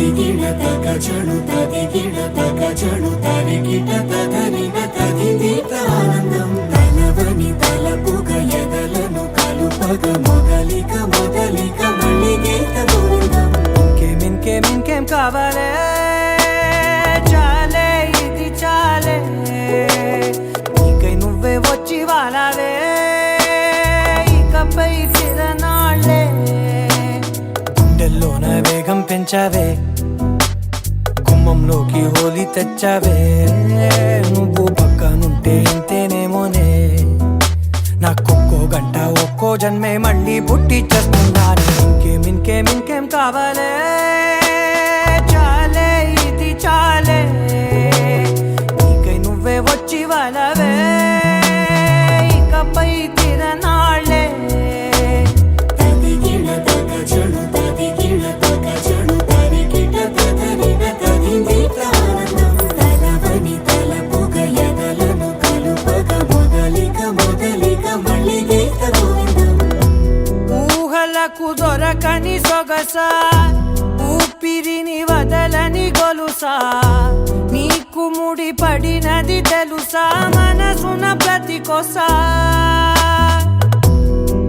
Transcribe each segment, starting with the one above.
తగచడు తదిగిడ తగచడు తరిగిట తదరిన తదిదీత ఆనందం తలవని తలపుగ ఎదలను కలుపగ మొదలిక మొదలిక మళ్ళీగీత గోవిందం. ఇంకేం కావాలే చాలే ఇది చాలే నీకై నువ్వే వచ్చి వాలావే ఇకపై తిరనాళ్ళే గుండెల్లోన వేగం పెంచావే గుమ్మంలోకి హోలీ తెచ్చావే నువ్వు పక్కనుంటే ఇంతేనేమోనే నాకొక్కో గంట ఒక్కో జన్మే మళ్ళీ పుట్టి చేస్తున్నాను. ఇంకేం కావాలే చాలే ఇది చాలే నీకై నువ్వే వచ్చి వాళ్ళవే ఇకపై తిరనాళ్ళే. తదిగిడ తగచడు తదిగిడ తగచడు తరిగిట తదరిన తదిదీత ఆనందం తలవని తలపుగ ఎదలను కలుపగ మొదలిక మొదలిక మళ్ళీగీత గోవిందం. ఊహలకు దొరకని సొగసా ఊపిరిని వదలని గొలుసా నీకు ముడి పడినది తెలుసా మనసున ప్రతి కొసా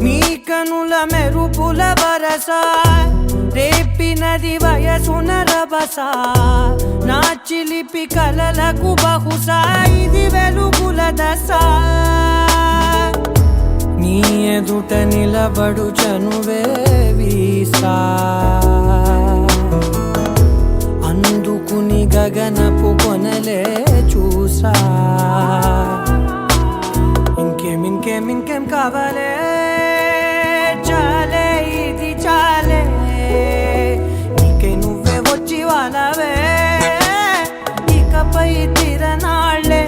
నీ కనుల మెరుపుల వరస రేపినది వయసున రభస నా చిలిపి కలలకు బహుశా ఇది వెలుగుల దశ నీ ఎదుట నిలబడు చనువే వీసా అందుకుని గగనపు కొనలే చూసా. ఇంకేం కావాలే చాలే ఇది చాలే నీకై నువ్వే వచ్చి వాళ్ళవే ఇకపై తిరనాళ్ళే.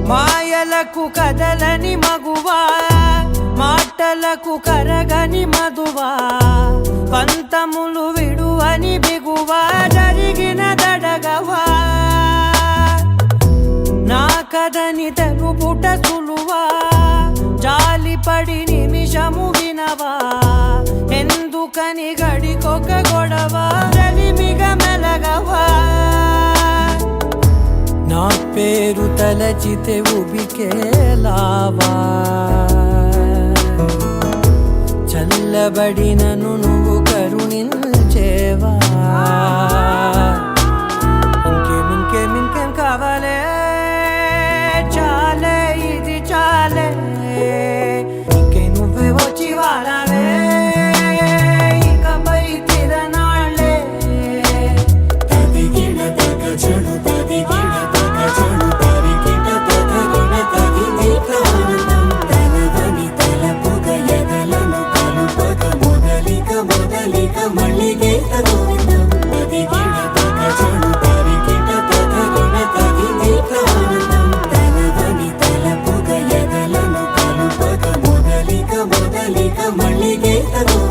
మాయలకు కదలని మగువా మాటలకు కరగని మధువా పంతములు విడువని బిగువా జరిగిన దడగవా నా కదని తెలుపుట సులువా జాలిపడి నిమిషము వినవా ఎందుకని గడికొక గొడవ రవిమిగ మెలగవా నా పేరు తలచితే ఉబికేలావా చల్లబడినను నువ్వు కరుణించేవా. ఇంకేం కావాలే చాలే ఇది చాలే నీకై నువ్వే వచ్చి వాళ్ళవే ఇకపై తిరనాళ్ళే. తదిగిడ తగచడు తదిగిడ తగచడు తరిగిట తదరిన తదిదీత ఆనందం తలవని తలపుగ ఎదలను కలుపగ మొదలిక మొదలిక మళ్ళీగీత గోవిందం. తదిగిడ తగచడు తరిగిట తదరిన తదిదీత ఆనందం తలవని తలపుగ ఎదలను కలుపగ మొదలిక మొదలిక మళ్ళీగీత గోవిందం.